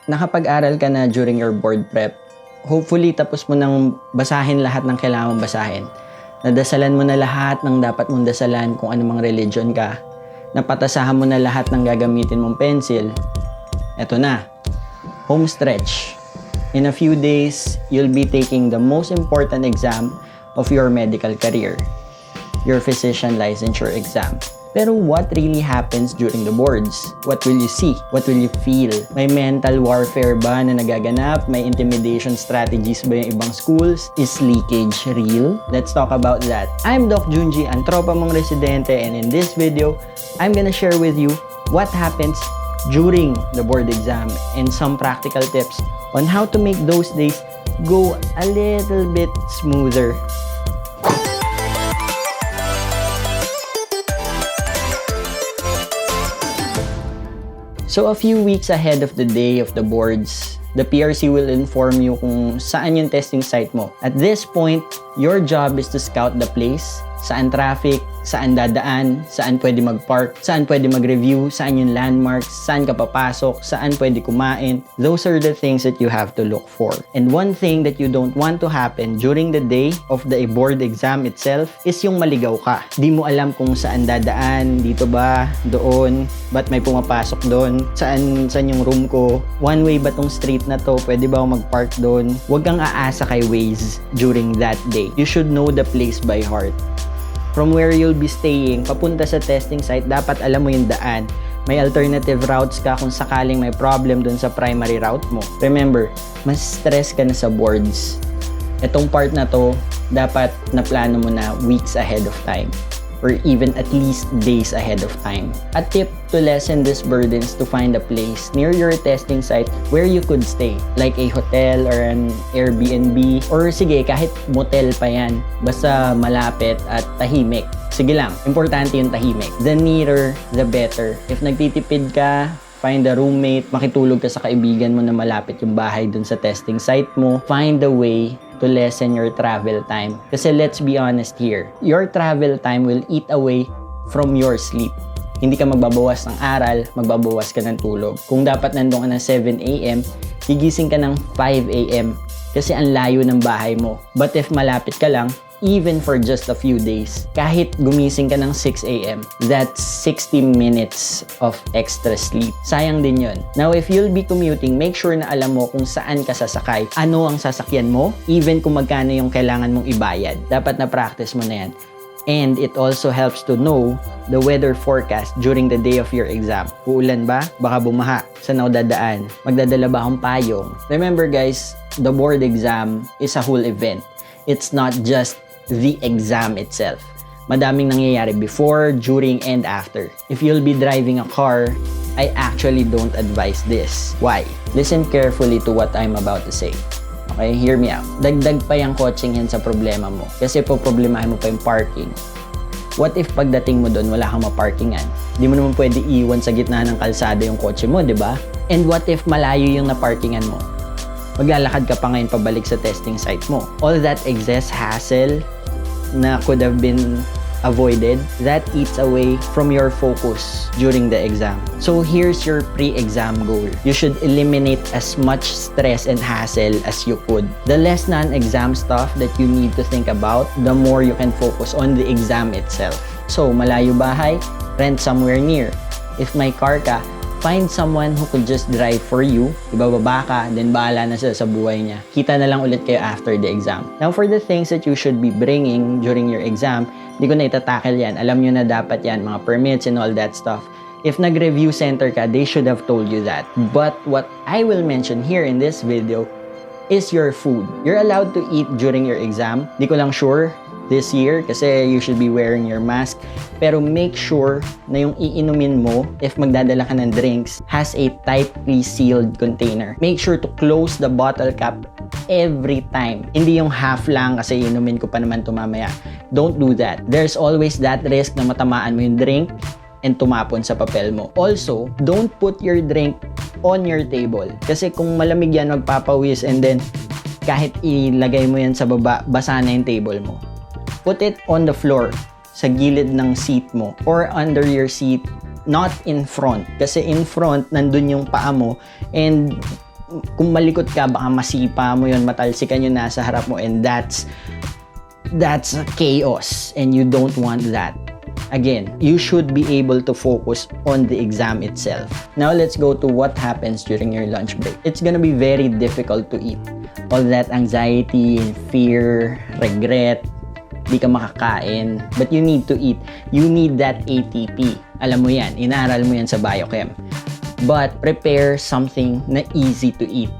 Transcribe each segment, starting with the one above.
nakapag-aral ka na during your board prep. Hopefully, tapos mo nang basahin lahat ng kailangan mong basahin. Nadasalan mo na lahat ng dapat mong dasalan kung anumang religion ka. Napatasahan mo na lahat ng gagamitin mong pencil. Eto na, home stretch. In a few days, you'll be taking the most important exam of your medical career, your Physician Licensure Exam. Pero what really happens during the boards? What will you see? What will you feel? May mental warfare ba na nagaganap? May intimidation strategies ba yung ibang schools? Is leakage real? Let's talk about that. I'm Doc Junji, ang tropa mong residente, and in this video, I'm gonna share with you what happens during the board exam and some practical tips on how to make those days go a little bit smoother. So a few weeks ahead of the day of the boards, the PRC will inform you kung saan yung testing site mo. At this point, your job is to scout the place, saan traffic, saan dadaan, saan pwede mag-park, saan pwede mag-review, saan yung landmarks, saan ka papasok, saan pwede kumain. Those are the things that you have to look for. And one thing that you don't want to happen during the day of the board exam itself is yung maligaw ka. Di mo alam kung saan dadaan, dito ba, doon, ba't may pumapasok doon, saan yung room ko, one way ba tong street na to, pwede ba ako mag-park doon. Huwag kang aasa kay Waze during that day. You should know the place by heart. From where you'll be staying, papunta sa testing site, dapat alam mo yung daan. May alternative routes ka kung sakaling may problem dun sa primary route mo. Remember, mas stress ka na sa boards. Itong part na to, dapat na plano mo na weeks ahead of time, or even at least days ahead of time. A tip to lessen these burdens to find a place near your testing site where you could stay, like a hotel or an Airbnb, or sige, kahit motel pa yan, basta malapit at tahimik. Sige lang, importante yung tahimik. The nearer, the better. If nagtitipid ka, find a roommate, makitulog ka sa kaibigan mo na malapit yung bahay dun sa testing site mo. Find a way to lessen your travel time. Kasi let's be honest here, your travel time will eat away from your sleep. Hindi ka magbabawas ng aral, magbabawas ka ng tulog. Kung dapat nandun ka ng 7 a.m., gigising ka ng 5 a.m. kasi ang layo ng bahay mo. But if malapit ka lang, even for just a few days, kahit gumising ka ng 6 a.m., that's 60 minutes of extra sleep. Sayang din yun. Now, if you'll be commuting, make sure na alam mo kung saan ka sasakay. Ano ang sasakyan mo? Even kung magkano yung kailangan mong ibayad. Dapat na practice mo na yan. And it also helps to know the weather forecast during the day of your exam. Uulan ba? Baka bumaha. Saan ako dadaan? Magdadala ba akong payong? Remember guys, the board exam is a whole event. It's not just the exam itself. Madaming nangyayari before, during, and after. If you'll be driving a car, I actually don't advise this. Why? Listen carefully to what I'm about to say. Okay, hear me out. Dagdag pa yung coaching yan sa problema mo. Kasi poproblemahin mo pa yung parking. What if pagdating mo doon, wala kang maparkingan? Di mo naman pwede iwan sa gitna ng kalsada yung kotse mo, di ba? And what if malayo yung naparkingan mo? Maglalakad ka pa ngayon pabalik sa testing site mo. All that excess hassle na could have been avoided, that eats away from your focus during the exam. So here's your pre-exam goal. You should eliminate as much stress and hassle as you could. The less non-exam stuff that you need to think about, the more you can focus on the exam itself. So malayo bahay, rent somewhere near. If may car ka, find someone who could just drive for you. Ibababa ka, then bahala na siya sa buhay niya. Kita na lang ulit kayo after the exam. Now, for the things that you should be bringing during your exam, di ko na itatackle yan. Alam nyo na dapat yan, mga permits and all that stuff. If nag-review center ka, they should have told you that. But what I will mention here in this video is your food. You're allowed to eat during your exam. Di ko lang sure this year kasi you should be wearing your mask. Pero make sure na yung iinumin mo, if magdadala ka ng drinks, has a tightly sealed container. Make sure to close the bottle cap every time. Hindi yung half lang kasi inumin ko pa naman ito mamaya. Don't do that. There's always that risk na matamaan mo yung drink and tumapon sa papel mo. Also, don't put your drink on your table. Kasi kung malamig yan, magpapawis and then kahit ilagay mo yan sa baba, basa na yung table mo. Put it on the floor, sa gilid ng seat mo, or under your seat, not in front. Kasi in front, nandun yung paa mo, and kung malikot ka, baka masipa mo yun, matalsikan yung nasa harap mo, and that's chaos, and you don't want that. Again, you should be able to focus on the exam itself. Now, let's go to what happens during your lunch break. It's gonna be very difficult to eat. All that anxiety, fear, regret, di ka makakain, but you need to eat. You need that ATP. Alam mo yan, inaral mo yan sa biochem. But prepare something na easy to eat.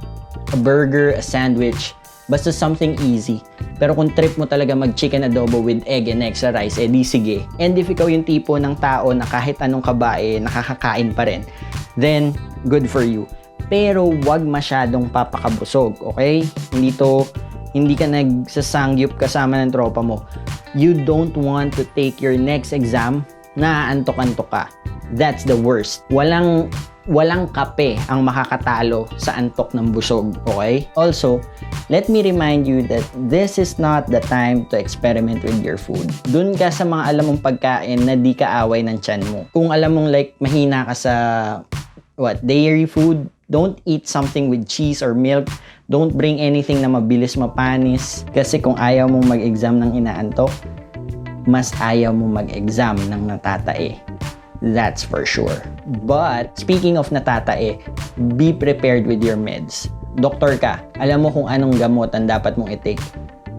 A burger, a sandwich, basta something easy. Pero kung trip mo talaga mag-chicken adobo with egg and extra rice, eh di sige. And if ikaw yung tipo ng tao na kahit anong kaba eh nakakakain pa rin, then good for you. Pero wag masyadong papakabusog, okay? Hindi ka nagsasangyup kasama ng tropa mo. You don't want to take your next exam na antok-antok ka. That's the worst. Walang kape ang makakatalo sa antok ng busog, okay? Also, let me remind you that this is not the time to experiment with your food. Dun ka sa mga alam mong pagkain na di kaaway ng tiyan mo. Kung alam mong like mahina ka sa dairy food, don't eat something with cheese or milk. Don't bring anything na mabilis mapanis. Kasi kung ayaw mong mag-exam ng inaantok, mas ayaw mong mag-exam ng natatae. That's for sure. But, speaking of natatae, be prepared with your meds. Doktor ka, alam mo kung anong gamot ang dapat mong i-take.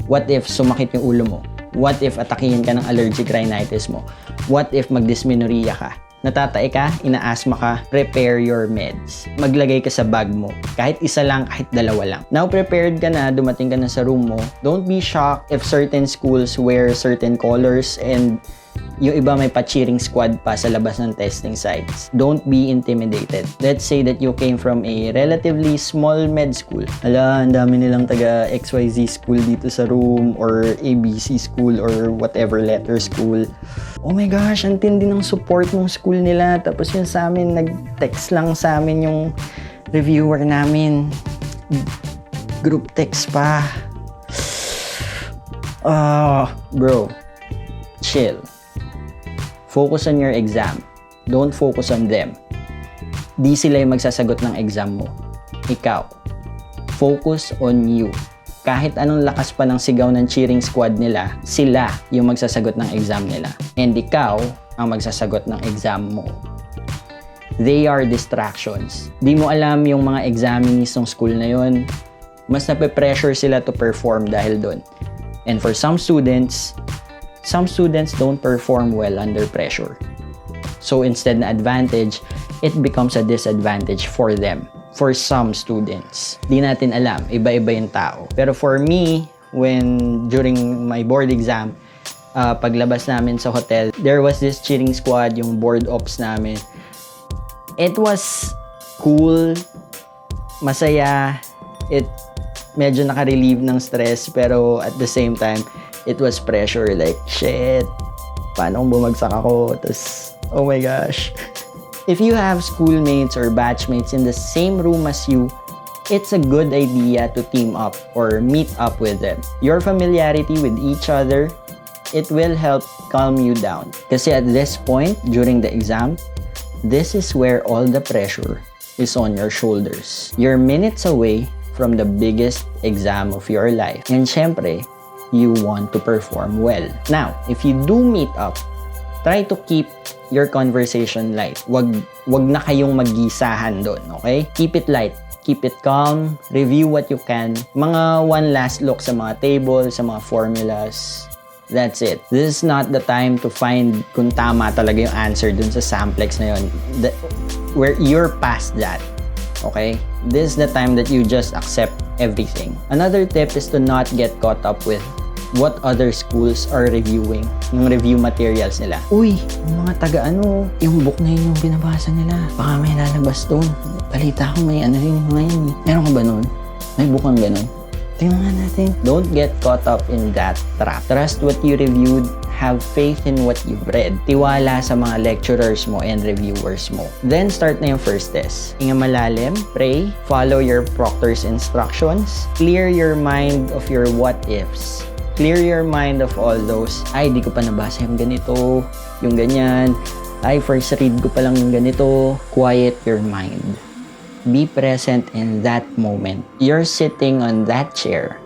What if sumakit yung ulo mo? What if atakihin ka ng allergic rhinitis mo? What if magdysmenorrhea ka? Natatae ka, ina-asthma ka, prepare your meds. Maglagay ka sa bag mo. Kahit isa lang, kahit dalawa lang. Now, prepared ka na, dumating ka na sa room mo. Don't be shocked if certain schools wear certain colors and yung iba may pa-cheering squad pa sa labas ng testing sites. Don't be intimidated. Let's say that you came from a relatively small med school. Ala, ang dami nilang taga XYZ school dito sa room, or ABC school, or whatever letter school. Oh my gosh, ang tindi ng support ng school nila. Tapos yun sa amin, nag-text lang sa amin yung reviewer namin. Group text pa. Bro, chill. Focus on your exam. Don't focus on them. Di sila yung magsasagot ng exam mo. Ikaw. Focus on you. Kahit anong lakas pa ng sigaw ng cheering squad nila, sila yung magsasagot ng exam nila. And ikaw ang magsasagot ng exam mo. They are distractions. Di mo alam yung mga examinees ng school na yun. Mas nape-pressure sila to perform dahil doon. And for some students don't perform well under pressure. So instead na advantage, it becomes a disadvantage for them. For some students. Di natin alam, iba-iba yung tao. Pero for me, during my board exam, paglabas namin sa hotel, there was this cheering squad, yung board ops namin. It was cool, masaya, it medyo naka-relieve ng stress, pero at the same time, it was pressure, like, shit, paano kung bumagsak ako? Tapos, oh my gosh. If you have schoolmates or batchmates in the same room as you, it's a good idea to team up or meet up with them. Your familiarity with each other, it will help calm you down. Kasi at this point, during the exam, this is where all the pressure is on your shoulders. You're minutes away from the biggest exam of your life. And syempre, you want to perform well. Now, if you do meet up, try to keep your conversation light. Wag na kayong maggisahan doon, okay? Keep it light. Keep it calm. Review what you can. Mga one last look sa mga tables, sa mga formulas. That's it. This is not the time to find kung tama talaga yung answer dun sa samplex na yun. Where you're past that. Okay? This is the time that you just accept everything. Another tip is to not get caught up with what other schools are reviewing, yung review materials nila. Uy, yung mga yung book na yun yung binabasa nila. Baka may lalabas doon. Balita ko may rin ngayon. Meron ka ba nun? May book ang ganun. Tingnan nga natin. Don't get caught up in that trap. Trust what you reviewed. Have faith in what you've read. Tiwala sa mga lecturers mo and reviewers mo. Then, start na yung first test. Hinga malalim, pray, follow your proctor's instructions, clear your mind of your what-ifs. Clear your mind of all those, ay, di ko pa nabasa yung ganito, yung ganyan, ay, first read ko pa lang yung ganito. Quiet your mind. Be present in that moment. You're sitting on that chair.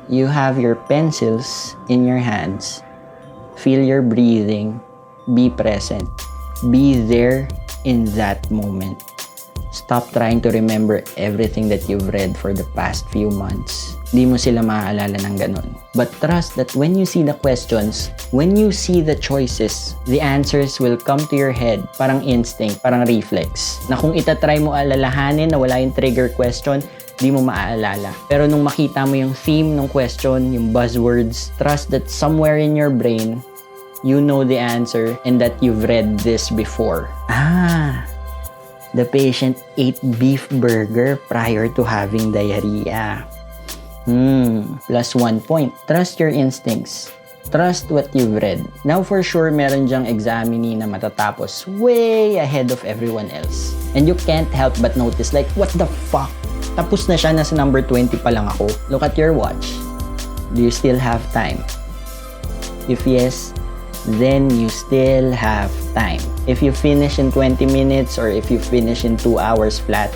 You have your pencils in your hands. Feel your breathing. Be present. Be there in that moment. Stop trying to remember everything that you've read for the past few months. Di mo sila maaalala ng ganun. But trust that when you see the questions, when you see the choices, the answers will come to your head parang instinct, parang reflex. Na kung itatry mo alalahanin na wala yung trigger question, di mo maaalala. Pero nung makita mo yung theme ng question, yung buzzwords, trust that somewhere in your brain, you know the answer and that you've read this before. The patient ate beef burger prior to having diarrhea. Plus 1 point. Trust your instincts. Trust what you've read. Now for sure, meron dyang examinee na matatapos way ahead of everyone else. And you can't help but notice like, what the fuck? Tapos na siya, nasa number 20 pa lang ako. Look at your watch. Do you still have time? If yes, then you still have time. If you finish in 20 minutes or if you finish in 2 hours flat,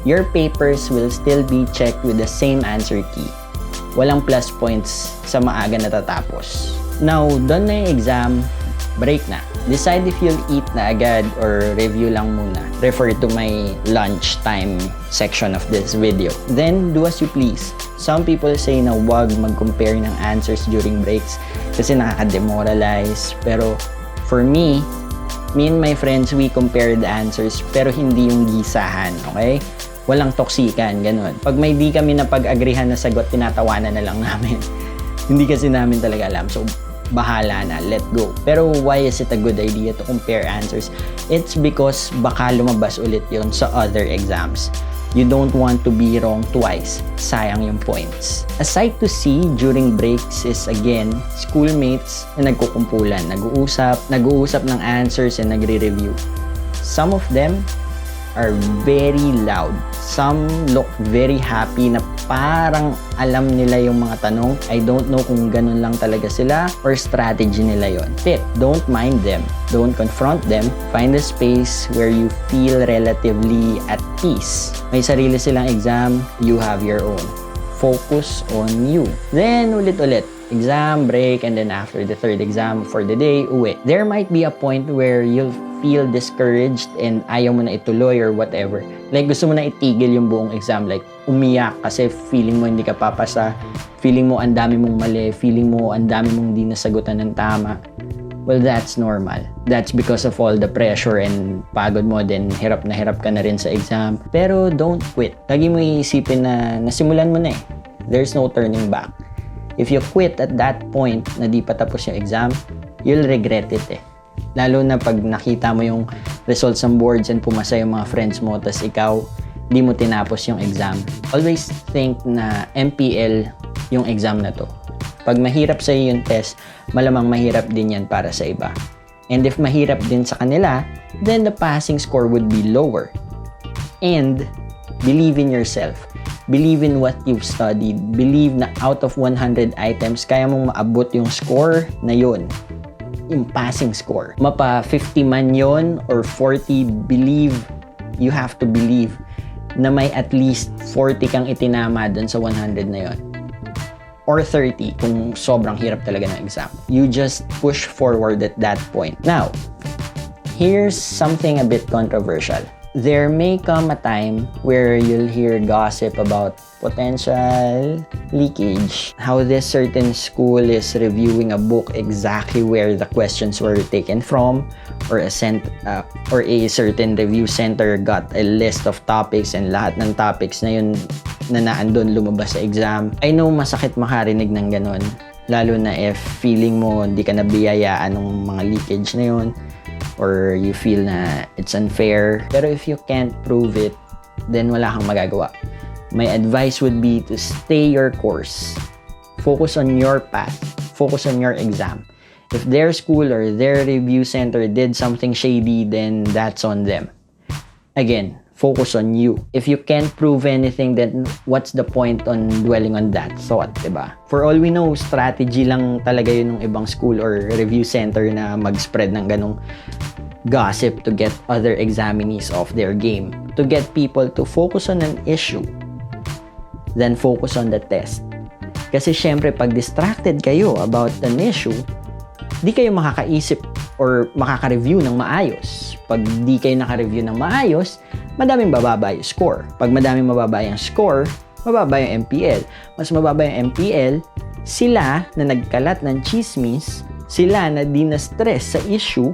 your papers will still be checked with the same answer key. Walang plus points sa maaga natatapos. Now, done na yung exam, break na. Decide if you'll eat na agad or review lang muna. Refer to my lunchtime section of this video. Then, do as you please. Some people say na wag mag-compare ng answers during breaks kasi nakaka-demoralize. Pero, for me and my friends, we compare the answers pero hindi yung gisahan, okay? Walang toksikan, ganun. Pag may di kami na pag-agrihan na sagot, tinatawanan na lang namin. Hindi kasi namin talaga alam. So, bahala na, let go. Pero why is it a good idea to compare answers? It's because baka lumabas ulit yon sa other exams. You don't want to be wrong twice. Sayang yung points. A sight to see during breaks is again, schoolmates na nagkukumpulan, nag-uusap ng answers and nagre-review. Some of them are very loud. Some look very happy na parang alam nila yung mga tanong. I don't know kung ganun lang talaga sila or strategy nila yon. Tip, don't mind them. Don't confront them. Find a space where you feel relatively at peace. May sarili silang exam, you have your own. Focus on you. Then, ulit-ulit. Exam, break, and then after the third exam for the day, uwi. There might be a point where you'll feel discouraged and ayaw mo na ituloy or whatever. Like, gusto mo na itigil yung buong exam. Like, umiyak kasi feeling mo hindi ka papasa. Feeling mo ang dami mong mali. Feeling mo ang dami mong di nasagutan ng tama. Well, that's normal. That's because of all the pressure and pagod mo. Then, hirap ka na rin sa exam. Pero, don't quit. Lagi mo iisipin na nasimulan mo na eh. There's no turning back. If you quit at that point na di pa tapos yung exam, you'll regret it eh. Lalo na pag nakita mo yung results ng boards and pumasa yung mga friends mo, tas ikaw, di mo tinapos yung exam. Always think na MPL yung exam na to. Pag mahirap sa'yo yung test, malamang mahirap din yan para sa iba. And if mahirap din sa kanila, then the passing score would be lower. And believe in yourself. Believe in what you've studied. Believe na out of 100 items, kaya mong maabot yung score na yun. Yung passing score. Mapa 50 man yon or 40, you have to believe na may at least 40 kang itinama dun sa 100 na yon. Or 30 kung sobrang hirap talaga ng exam. You just push forward at that point. Now, here's something a bit controversial. There may come a time where you'll hear gossip about potential leakage. How this certain school is reviewing a book exactly where the questions were taken from, or a certain review center got a list of topics and lahat ng topics na yun na naandun lumabas sa exam. I know masakit makarinig ng ganun, lalo na if feeling mo hindi ka nabiyayaan ng mga leakage na yun, or you feel na it's unfair. Pero if you can't prove it, then wala kang magagawa. My advice would be to stay your course. Focus on your path. Focus on your exam. If their school or their review center did something shady, then that's on them. Again, focus on you. If you can't prove anything, then what's the point on dwelling on that thought, diba? For all we know, strategy lang talaga yun ng ibang school or review center na mag-spread ng ganong gossip to get other examinees off their game. To get people to focus on an issue, then focus on the test. Kasi syempre, pag distracted kayo about an issue, di kayo makakaisip or makaka-review ng maayos. Pag di kayo naka-review ng maayos, madaming bababa yung score. Pag madaming mababa yung score, mababa yung MPL. Mas mababa yung MPL, sila na nagkalat ng chismis, sila na di na-stress sa issue,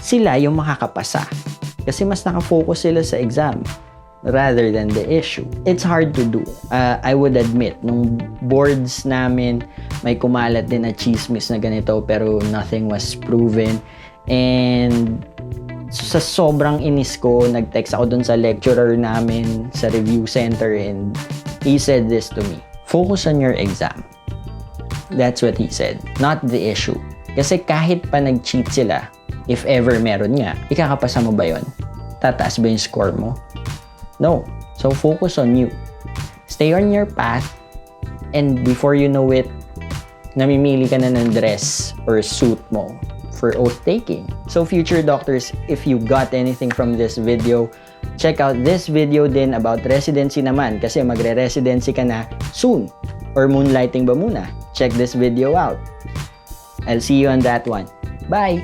sila yung makakapasa. Kasi mas nakafocus sila sa exam rather than the issue. It's hard to do. I would admit, nung boards namin, may kumalat din na chismis na ganito pero nothing was proven. And sa sobrang inis ko, nag-text ako dun sa lecturer namin sa review center and he said this to me: focus on your exam. That's what he said, not the issue. Kasi kahit pa nag-cheat sila, if ever meron nga, ikakapasa mo ba yun? Tataas ba yung score mo? No. So focus on you. Stay on your path, and before you know it, namimili ka na ng dress or suit mo for oath taking. So future doctors, if you got anything from this video, check out this video din about residency naman kasi magre-residency ka na soon. Or moonlighting ba muna? Check this video out. I'll see you on that one. Bye!